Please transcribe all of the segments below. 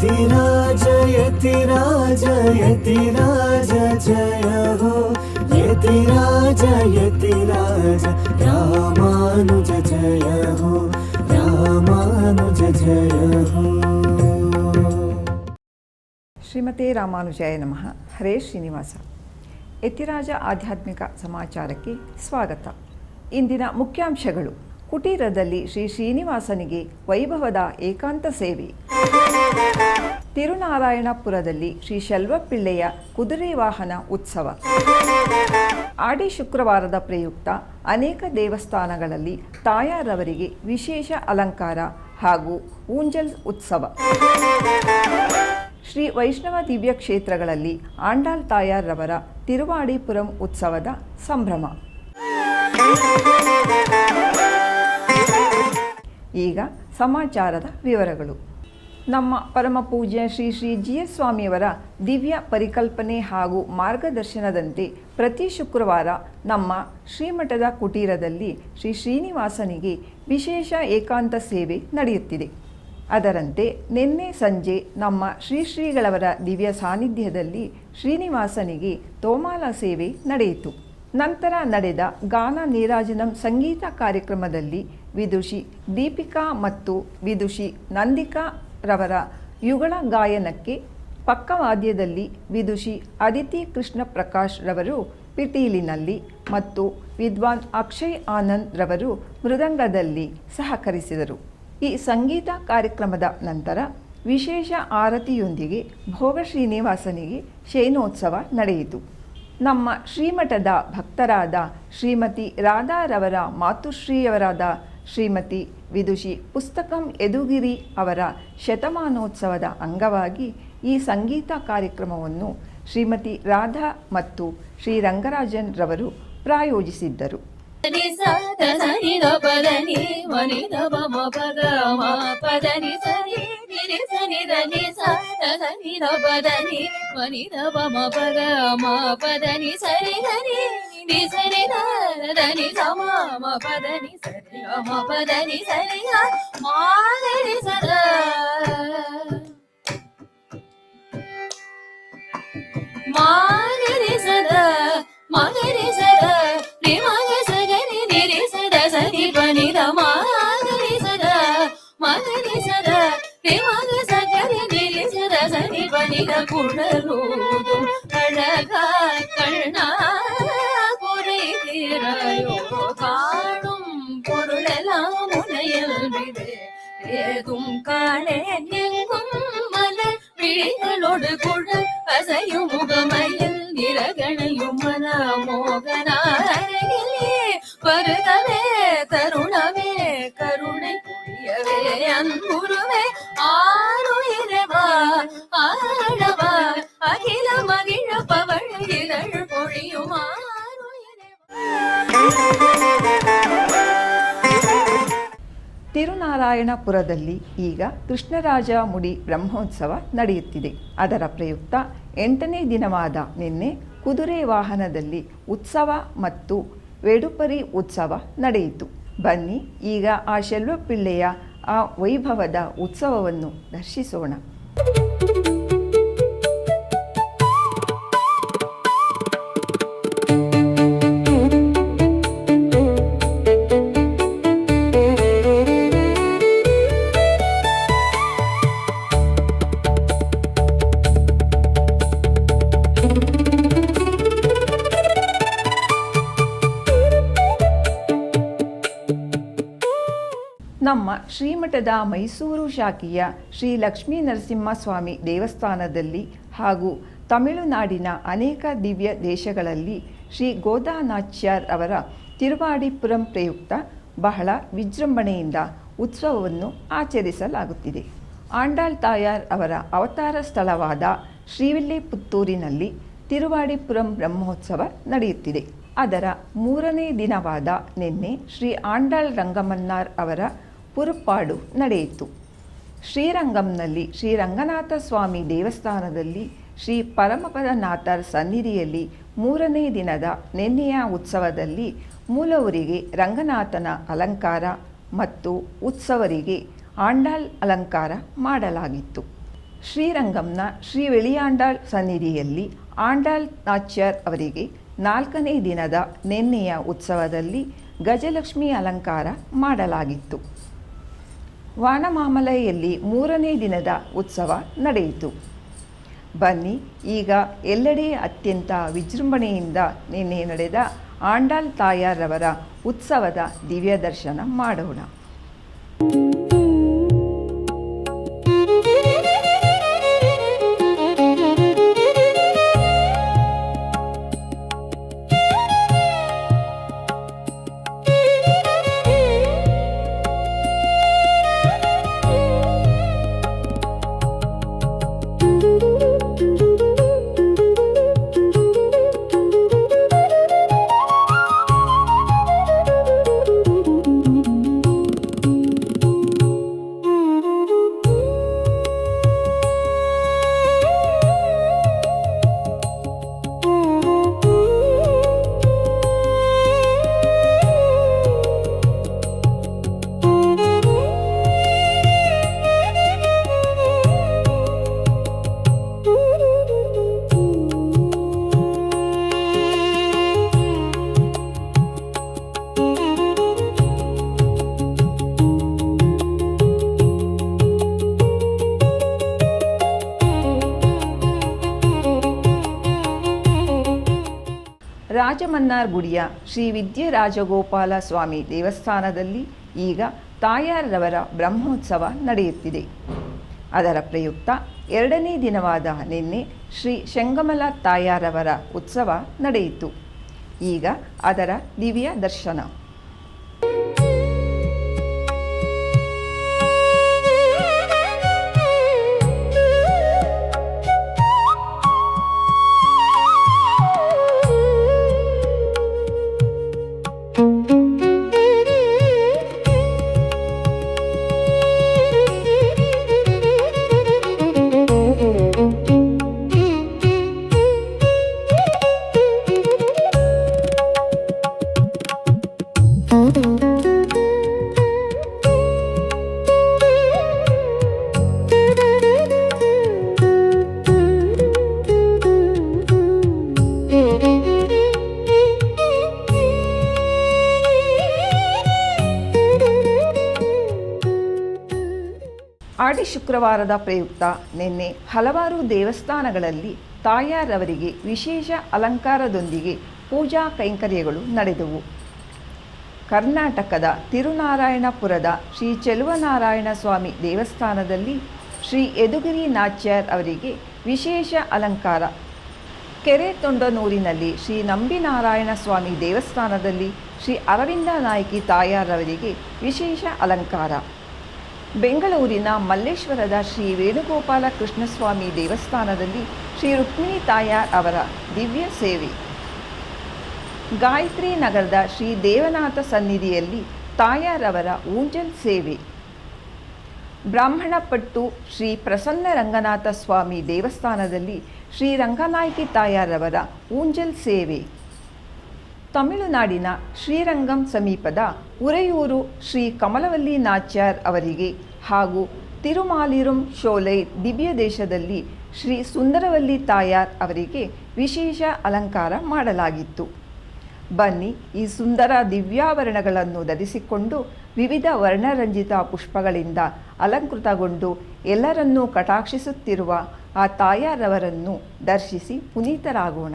यतिराज यतिराज यतिराज जय हो यतिराज यतिराज रामानुज जय हो रामानुज जय हो। ಶ್ರೀಮತೆ ರಾಮಾನುಜಾಯ ನಮಃ. ಹರೇ ಶ್ರೀನಿವಾಸ. ಯತಿರಾಜ ಆಧ್ಯಾತ್ಮಿಕ ಸಮಾಚಾರಕ್ಕೆ ಸ್ವಾಗತ. ಇಂದಿನ ಮುಖ್ಯಾಂಶಗಳು: ಕುಟೀರದಲ್ಲಿ ಶ್ರೀ ಶ್ರೀನಿವಾಸನಿಗೆ ವೈಭವದ ಏಕಾಂತ ಸೇವೆ. ತಿರುನಾರಾಯಣಪುರದಲ್ಲಿ ಶ್ರೀ ಶೆಲ್ವಪಿಳ್ಳೆಯ ಕುದುರೆ ವಾಹನ ಉತ್ಸವ. ಆಡಿ ಶುಕ್ರವಾರದ ಪ್ರಯುಕ್ತ ಅನೇಕ ದೇವಸ್ಥಾನಗಳಲ್ಲಿ ತಾಯಾರವರಿಗೆ ವಿಶೇಷ ಅಲಂಕಾರ ಹಾಗೂ ಊಂಜಲ್ ಉತ್ಸವ. ಶ್ರೀ ವೈಷ್ಣವ ದಿವ್ಯ ಕ್ಷೇತ್ರಗಳಲ್ಲಿ ಆಂಡಾಳ್ ತಾಯಾರವರ ತಿರುವಾಡಿಪುರಂ ಉತ್ಸವದ ಸಂಭ್ರಮ. ಈಗ ಸಮಾಚಾರದ ವಿವರಗಳು. ನಮ್ಮ ಪರಮ ಪೂಜ್ಯ ಶ್ರೀ ಶ್ರೀ ಜಿ ಎಸ್ ಸ್ವಾಮಿಯವರ ದಿವ್ಯ ಪರಿಕಲ್ಪನೆ ಹಾಗೂ ಮಾರ್ಗದರ್ಶನದಂತೆ ಪ್ರತಿ ಶುಕ್ರವಾರ ನಮ್ಮ ಶ್ರೀಮಠದ ಕುಟೀರದಲ್ಲಿ ಶ್ರೀ ಶ್ರೀನಿವಾಸನಿಗೆ ವಿಶೇಷ ಏಕಾಂತ ಸೇವೆ ನಡೆಯುತ್ತಿದೆ. ಅದರಂತೆ ನಿನ್ನೆ ಸಂಜೆ ನಮ್ಮ ಶ್ರೀಗಳವರ ದಿವ್ಯ ಸಾನ್ನಿಧ್ಯದಲ್ಲಿ ಶ್ರೀನಿವಾಸನಿಗೆ ತೋಮಾಲ ಸೇವೆ ನಡೆಯಿತು. ನಂತರ ನಡೆದ ಗಾನ ನೀರಾಜನಂ ಸಂಗೀತ ಕಾರ್ಯಕ್ರಮದಲ್ಲಿ ವಿದುಷಿ ದೀಪಿಕಾ ಮತ್ತು ವಿದುಷಿ ನಂದಿಕಾ ರವರ ಯುಗಳ ಗಾಯನಕ್ಕೆ ಪಕ್ಕವಾದ್ಯದಲ್ಲಿ ವಿದುಷಿ ಅದಿತಿ ಕೃಷ್ಣ ಪ್ರಕಾಶ್ ರವರು ಪಿಟೀಲಿನಲ್ಲಿ ಮತ್ತು ವಿದ್ವಾನ್ ಅಕ್ಷಯ್ ಆನಂದ್ ರವರು ಮೃದಂಗದಲ್ಲಿ ಸಹಕರಿಸಿದರು. ಈ ಸಂಗೀತ ಕಾರ್ಯಕ್ರಮದ ನಂತರ ವಿಶೇಷ ಆರತಿಯೊಂದಿಗೆ ಭೋಗ ಶ್ರೀನಿವಾಸನಿಗೆ ಶಯನೋತ್ಸವ ನಡೆಯಿತು. ನಮ್ಮ ಶ್ರೀಮಠದ ಭಕ್ತರಾದ ಶ್ರೀಮತಿ ರಾಧಾರವರ ಮಾತುಶ್ರೀಯವರಾದ ಶ್ರೀಮತಿ ವಿದುಷಿ ಪುಸ್ತಕಂ ಯದುಗಿರಿ ಅವರ ಶತಮಾನೋತ್ಸವದ ಅಂಗವಾಗಿ ಈ ಸಂಗೀತ ಕಾರ್ಯಕ್ರಮವನ್ನು ಶ್ರೀಮತಿ ರಾಧಾ ಮತ್ತು ಶ್ರೀ ರಂಗರಾಜನ್ ರವರು ಪ್ರಾಯೋಜಿಸಿದ್ದರು. காணும் பொருளெல்லாம் முனையில் ஏதும் காணே எங்கும் மலர் விழிகளோடு குழல் அசையும் முகமையில் நிறகணையும் மன மோகனாரகிலே வருதவே தருணமே கருணை புரியவே அன்புருவே ஆருயிரவா ஆழவா அகில மகிழ பவழ் இதழ் பொழியுமா. ತಿರುನಾರಾಯಣಪುರದಲ್ಲಿ ಈಗ ಕೃಷ್ಣರಾಜ ಮುಡಿ ಬ್ರಹ್ಮೋತ್ಸವ ನಡೆಯುತ್ತಿದೆ. ಅದರ ಪ್ರಯುಕ್ತ 8ನೇ ದಿನವಾದ ನಿನ್ನೆ ಕುದುರೆ ವಾಹನದಲ್ಲಿ ಉತ್ಸವ ಮತ್ತು ವೇಡುಪರಿ ಉತ್ಸವ ನಡೆಯಿತು. ಬನ್ನಿ ಈಗ ಆ ಶೆಲ್ವಪಿಳ್ಳೆಯ ಆ ವೈಭವದ ಉತ್ಸವವನ್ನು ದರ್ಶಿಸೋಣ. ನಮ್ಮ ಶ್ರೀಮಠದ ಮೈಸೂರು ಶಾಖೆಯ ಶ್ರೀ ಲಕ್ಷ್ಮೀ ನರಸಿಂಹಸ್ವಾಮಿ ದೇವಸ್ಥಾನದಲ್ಲಿ ಹಾಗೂ ತಮಿಳುನಾಡಿನ ಅನೇಕ ದಿವ್ಯ ದೇಶಗಳಲ್ಲಿ ಶ್ರೀ ಗೋದಾನಾಚ್ಯಾರ್ ಅವರ ತಿರುವಾಡಿಪುರಂ ಪ್ರಯುಕ್ತ ಬಹಳ ವಿಜೃಂಭಣೆಯಿಂದ ಉತ್ಸವವನ್ನು ಆಚರಿಸಲಾಗುತ್ತಿದೆ. ಆಂಡಾಳ್ ತಾಯಾರ್ ಅವರ ಅವತಾರ ಸ್ಥಳವಾದ ಶ್ರೀವಿಲ್ಲಿಪುತ್ತೂರಿನಲ್ಲಿ ತಿರುವಾಡಿಪುರಂ ಬ್ರಹ್ಮೋತ್ಸವ ನಡೆಯುತ್ತಿದೆ. ಅದರ 3ನೇ ದಿನವಾದ ನಿನ್ನೆ ಶ್ರೀ ಆಂಡಾಳ್ ರಂಗಮನ್ನಾರ್ ಅವರ ಪುರುಪಾಡು ನಡೆಯಿತು. ಶ್ರೀರಂಗಂನಲ್ಲಿ ಶ್ರೀ ರಂಗನಾಥ ಸ್ವಾಮಿ ದೇವಸ್ಥಾನದಲ್ಲಿ ಶ್ರೀ ಪರಮಪದನಾಥರ್ ಸನ್ನಿಧಿಯಲ್ಲಿ 3ನೇ ದಿನದ ನಿನ್ನೆಯ ಉತ್ಸವದಲ್ಲಿ ಮೂಲವರಿಗೆ ರಂಗನಾಥನ ಅಲಂಕಾರ ಮತ್ತು ಉತ್ಸವರಿಗೆ ಆಂಡಾಳ್ ಅಲಂಕಾರ ಮಾಡಲಾಗಿತ್ತು. ಶ್ರೀರಂಗಂನ ಶ್ರೀ ವೆಳಿಯಾಂಡಾಳ್ ಸನ್ನಿಧಿಯಲ್ಲಿ ಆಂಡಾಳ್ ನಾಚ್ಯಾರ್ ಅವರಿಗೆ 4ನೇ ದಿನದ ನಿನ್ನೆಯ ಉತ್ಸವದಲ್ಲಿ ಗಜಲಕ್ಷ್ಮಿ ಅಲಂಕಾರ ಮಾಡಲಾಗಿತ್ತು. ವಾನಮಾಮಲೆಯಲ್ಲಿ 3ನೇ ದಿನದ ಉತ್ಸವ ನಡೆಯಿತು. ಬನ್ನಿ ಈಗ ಎಲ್ಲೆಡೆ ಅತ್ಯಂತ ವಿಜೃಂಭಣೆಯಿಂದ ನಿನ್ನೆ ನಡೆದ ಆಂಡಾಳ್ ತಾಯಾರವರ ಉತ್ಸವದ ದಿವ್ಯ ದರ್ಶನ ಮಾಡೋಣ. ರಾಜಮನ್ನಾರ್ಗುಡಿಯ ಶ್ರೀ ವಿದ್ಯರಾಜಗೋಪಾಲ ಸ್ವಾಮಿ ದೇವಸ್ಥಾನದಲ್ಲಿ ಈಗ ತಾಯಾರವರ ಬ್ರಹ್ಮೋತ್ಸವ ನಡೆಯುತ್ತಿದೆ. ಅದರ ಪ್ರಯುಕ್ತ 2ನೇ ದಿನವಾದ ನಿನ್ನೆ ಶ್ರೀ ಶಂಗಮಲ ತಾಯಾರವರ ಉತ್ಸವ ನಡೆಯಿತು. ಈಗ ಅದರ ದಿವ್ಯ ದರ್ಶನ. ಆಡಿ ಶುಕ್ರವಾರದ ಪ್ರಯುಕ್ತ ನಿನ್ನೆ ಹಲವಾರು ದೇವಸ್ಥಾನಗಳಲ್ಲಿ ತಾಯಾರವರಿಗೆ ವಿಶೇಷ ಅಲಂಕಾರದೊಂದಿಗೆ ಪೂಜಾ ಕೈಂಕರ್ಯಗಳು ನಡೆದವು. ಕರ್ನಾಟಕದ ತಿರುನಾರಾಯಣಪುರದ ಶ್ರೀ ಚೆಲುವನಾರಾಯಣ ಸ್ವಾಮಿ ದೇವಸ್ಥಾನದಲ್ಲಿ ಶ್ರೀ ಯದುಗಿರಿ ನಾಚ್ಯಾರ್ ಅವರಿಗೆ ವಿಶೇಷ ಅಲಂಕಾರ. ಕೆರೆತೊಂಡನೂರಿನಲ್ಲಿ ಶ್ರೀ ನಂಬಿನಾರಾಯಣ ಸ್ವಾಮಿ ದೇವಸ್ಥಾನದಲ್ಲಿ ಶ್ರೀ ಅರವಿಂದ ನಾಯಕಿ ತಾಯಾರವರಿಗೆ ವಿಶೇಷ ಅಲಂಕಾರ. ಬೆಂಗಳೂರಿನ ಮಲ್ಲೇಶ್ವರದ ಶ್ರೀ ವೇಣುಗೋಪಾಲ ಕೃಷ್ಣಸ್ವಾಮಿ ದೇವಸ್ಥಾನದಲ್ಲಿ ಶ್ರೀ ರುಕ್ಮಿಣಿ ತಾಯಾರ್ ಅವರ ದಿವ್ಯ ಸೇವೆ. ಗಾಯತ್ರಿ ನಗರದ ಶ್ರೀ ದೇವನಾಥ ಸನ್ನಿಧಿಯಲ್ಲಿ ತಾಯಾರವರ ಊಂಜಲ್ ಸೇವೆ. ಬ್ರಾಹ್ಮಣಪಟ್ಟು ಶ್ರೀ ಪ್ರಸನ್ನ ರಂಗನಾಥ ಸ್ವಾಮಿ ದೇವಸ್ಥಾನದಲ್ಲಿ ಶ್ರೀ ರಂಗನಾಯಕಿ ತಾಯಾರವರ ಊಂಜಲ್ ಸೇವೆ. ತಮಿಳುನಾಡಿನ ಶ್ರೀರಂಗಂ ಸಮೀಪದ ಉರೆಯೂರು ಶ್ರೀ ಕಮಲವಲ್ಲಿ ನಾಚ್ಯಾರ್ ಅವರಿಗೆ ಹಾಗೂ ತಿರುಮಾಲಿರುಂ ಶೋಲೈ ದಿವ್ಯ ದೇಶದಲ್ಲಿ ಶ್ರೀ ಸುಂದರವಲ್ಲಿ ತಾಯಾರ್ ಅವರಿಗೆ ವಿಶೇಷ ಅಲಂಕಾರ ಮಾಡಲಾಗಿತ್ತು. ಬನ್ನಿ ಈ ಸುಂದರ ದಿವ್ಯಾಭರಣಗಳನ್ನು ಧರಿಸಿಕೊಂಡು ವಿವಿಧ ವರ್ಣರಂಜಿತ ಪುಷ್ಪಗಳಿಂದ ಅಲಂಕೃತಗೊಂಡು ಎಲ್ಲರನ್ನೂ ಕಟಾಕ್ಷಿಸುತ್ತಿರುವ ಆ ತಾಯಾರವರನ್ನು ದರ್ಶಿಸಿ ಪುನೀತರಾಗೋಣ.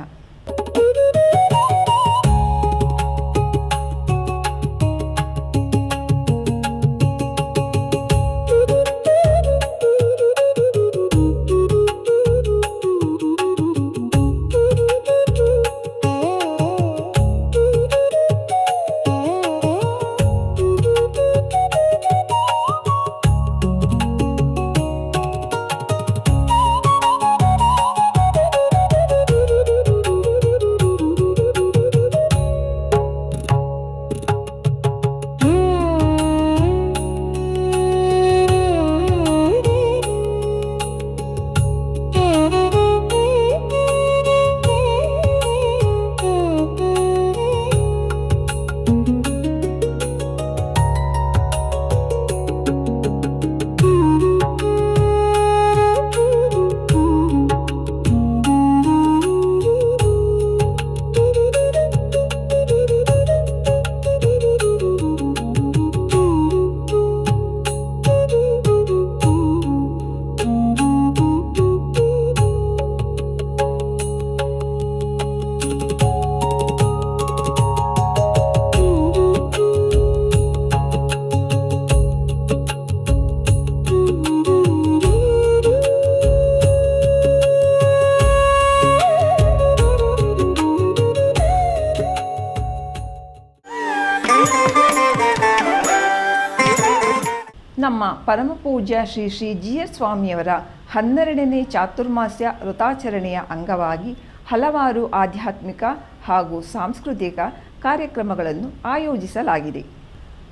ಪರಮಪೂಜ್ಯ ಶ್ರೀ ಶ್ರೀ ಜಿ ಎಸ್ ಸ್ವಾಮಿಯವರ 12ನೇ ಚಾತುರ್ಮಾಸ್ಯ ವ್ರತಾಚರಣೆಯ ಅಂಗವಾಗಿ ಹಲವಾರು ಆಧ್ಯಾತ್ಮಿಕ ಹಾಗೂ ಸಾಂಸ್ಕೃತಿಕ ಕಾರ್ಯಕ್ರಮಗಳನ್ನು ಆಯೋಜಿಸಲಾಗಿದೆ.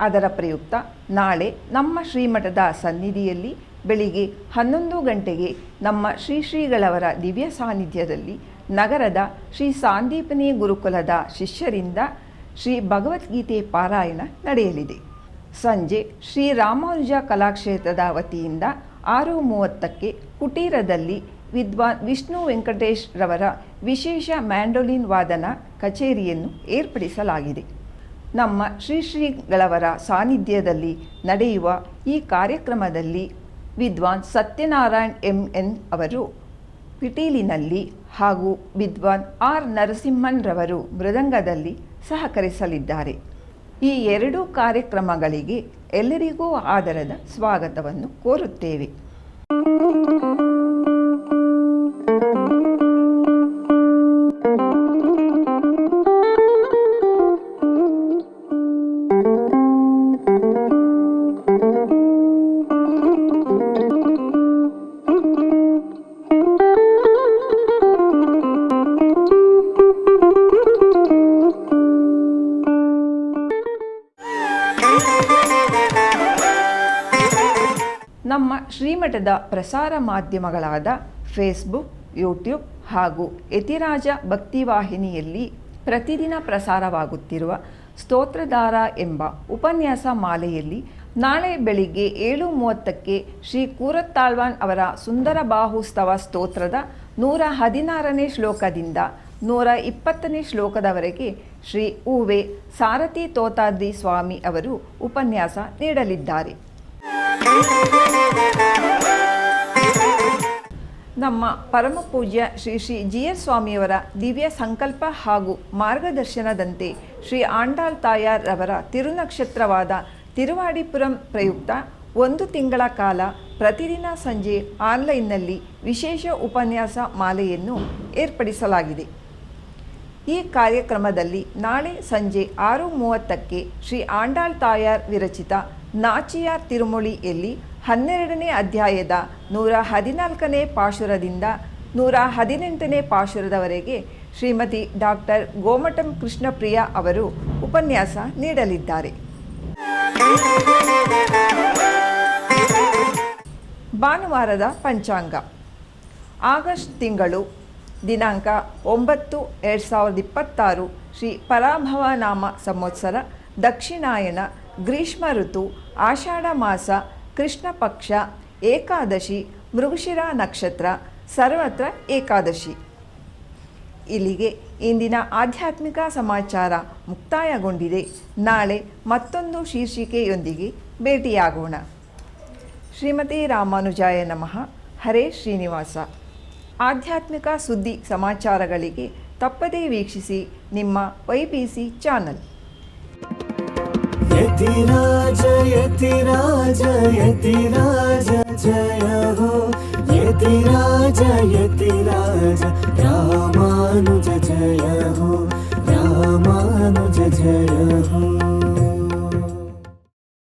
ಅದರ ಪ್ರಯುಕ್ತ ನಾಳೆ ನಮ್ಮ ಶ್ರೀಮಠದ ಸನ್ನಿಧಿಯಲ್ಲಿ ಬೆಳಿಗ್ಗೆ 11 ಗಂಟೆಗೆ ನಮ್ಮ ಶ್ರೀಗಳವರ ದಿವ್ಯ ಸಾನ್ನಿಧ್ಯದಲ್ಲಿ ನಗರದ ಶ್ರೀ ಸಾಂದೀಪನಿ ಗುರುಕುಲದ ಶಿಷ್ಯರಿಂದ ಶ್ರೀ ಭಗವದ್ಗೀತೆ ಪಾರಾಯಣ ನಡೆಯಲಿದೆ. ಸಂಜೆ ಶ್ರೀ ರಾಮಾನುಜ ಕಲಾಕ್ಷೇತ್ರದ ವತಿಯಿಂದ 6:30ಕ್ಕೆ ಕುಟೀರದಲ್ಲಿ ವಿದ್ವಾನ್ ವಿಷ್ಣು ವೆಂಕಟೇಶ್ ರವರ ವಿಶೇಷ ಮ್ಯಾಂಡೋಲಿನ್ ವಾದನ ಕಚೇರಿಯನ್ನು ಏರ್ಪಡಿಸಲಾಗಿದೆ. ನಮ್ಮ ಶ್ರೀಗಳವರ ಸಾನ್ನಿಧ್ಯದಲ್ಲಿ ನಡೆಯುವ ಈ ಕಾರ್ಯಕ್ರಮದಲ್ಲಿ ವಿದ್ವಾನ್ ಸತ್ಯನಾರಾಯಣ್ MN ಅವರು ಪಿಟೀಲಿನಲ್ಲಿ ಹಾಗೂ ವಿದ್ವಾನ್ R ನರಸಿಂಹನ್ ರವರು ಮೃದಂಗದಲ್ಲಿ ಸಹಕರಿಸಲಿದ್ದಾರೆ. ಈ ಎರಡೂ ಕಾರ್ಯಕ್ರಮಗಳಿಗೆ ಎಲ್ಲರಿಗೂ ಆದರದ ಸ್ವಾಗತವನ್ನು ಕೋರುತ್ತೇವೆ. ನಮ್ಮ ಶ್ರೀಮಠದ ಪ್ರಸಾರ ಮಾಧ್ಯಮಗಳಾದ ಫೇಸ್ಬುಕ್, ಯೂಟ್ಯೂಬ್ ಹಾಗೂ ಯತಿರಾಜ ಭಕ್ತಿವಾಹಿನಿಯಲ್ಲಿ ಪ್ರತಿದಿನ ಪ್ರಸಾರವಾಗುತ್ತಿರುವ ಸ್ತೋತ್ರಧಾರ ಎಂಬ ಉಪನ್ಯಾಸ ಮಾಲೆಯಲ್ಲಿ ನಾಳೆ ಬೆಳಿಗ್ಗೆ 7:30ಕ್ಕೆ ಶ್ರೀ ಕೂರತ್ತಾಳ್ವಾನ್ ಅವರ ಸುಂದರ ಬಾಹುಸ್ತವ ಸ್ತೋತ್ರದ 116ನೇ ಶ್ಲೋಕದಿಂದ 120ನೇ ಶ್ಲೋಕದವರೆಗೆ ಶ್ರೀ ಉ.ವೆ. ಸಾರಥಿ ತೋತಾದ್ರಿ ಸ್ವಾಮಿ ಅವರು ಉಪನ್ಯಾಸ ನೀಡಲಿದ್ದಾರೆ. ನಮ್ಮ ಪರಮಪೂಜ್ಯ ಶ್ರೀ ಶ್ರೀ ಜಿ ಎಸ್ ಸ್ವಾಮಿಯವರ ದಿವ್ಯ ಸಂಕಲ್ಪ ಹಾಗೂ ಮಾರ್ಗದರ್ಶನದಂತೆ ಶ್ರೀ ಆಂಡಾಳ್ ತಾಯಾರ್ ರವರ ತಿರುನಕ್ಷತ್ರವಾದ ತಿರುವಾಡಿಪುರಂ ಪ್ರಯುಕ್ತ 1 ತಿಂಗಳ ಕಾಲ ಪ್ರತಿದಿನ ಸಂಜೆ ಆನ್ಲೈನ್ನಲ್ಲಿ ವಿಶೇಷ ಉಪನ್ಯಾಸ ಮಾಲೆಯನ್ನು ಏರ್ಪಡಿಸಲಾಗಿದೆ. ಈ ಕಾರ್ಯಕ್ರಮದಲ್ಲಿ ನಾಳೆ ಸಂಜೆ 6:30ಕ್ಕೆ ಶ್ರೀ ಆಂಡಾಳ್ ತಾಯಾರ್ ವಿರಚಿತ ನಾಚಿಯಾರ್ ತಿರುಮೊಳಿಯಲ್ಲಿ 12ನೇ ಅಧ್ಯಾಯದ 114ನೇ ಪಾಶುರದಿಂದ 118ನೇ ಪಾಶುರದವರೆಗೆ ಶ್ರೀಮತಿ ಡಾಕ್ಟರ್ ಗೋಮಟಂ ಕೃಷ್ಣಪ್ರಿಯ ಅವರು ಉಪನ್ಯಾಸ ನೀಡಲಿದ್ದಾರೆ. ಭಾನುವಾರದ ಪಂಚಾಂಗ. ಆಗಸ್ಟ್ ತಿಂಗಳು ದಿನಾಂಕ 9/2026 ಶ್ರೀ ಪರಾಭವ ನಾಮ ಸಂವತ್ಸರ, ದಕ್ಷಿಣಾಯನ, ಗ್ರೀಷ್ಮ ಋತು, ಆಷಾಢ ಮಾಸ, ಕೃಷ್ಣ ಪಕ್ಷ, ಏಕಾದಶಿ, ಮೃಗಶಿರ ನಕ್ಷತ್ರ, ಸರ್ವತ್ರ ಏಕಾದಶಿ. ಇಲ್ಲಿಗೆ ಇಂದಿನ ಆಧ್ಯಾತ್ಮಿಕ ಸಮಾಚಾರ ಮುಕ್ತಾಯಗೊಂಡಿದೆ. ನಾಳೆ ಮತ್ತೊಂದು ಶೀರ್ಷಿಕೆಯೊಂದಿಗೆ ಭೇಟಿಯಾಗೋಣ. ಶ್ರೀಮತಿ ರಾಮಾನುಜಾಯ ನಮಃ. ಹರೇ ಶ್ರೀನಿವಾಸ. ಆಧ್ಯಾತ್ಮಿಕ ಸುದ್ದಿ ಸಮಾಚಾರಗಳಿಗೆ ತಪ್ಪದೇ ವೀಕ್ಷಿಸಿ ನಿಮ್ಮ YBC ಚಾನಲ್. ಯತಿರಾಜ ಯತಿರಾಜ ಯತಿರಾಜ ಜಯ ಹೋ, ಯತಿರಾಜ ಯತಿರಾಜ ರಾಮಾನುಜ ಜಯ ಹೋ, ರಾಮಾನುಜ ಜಯ ಹೋ.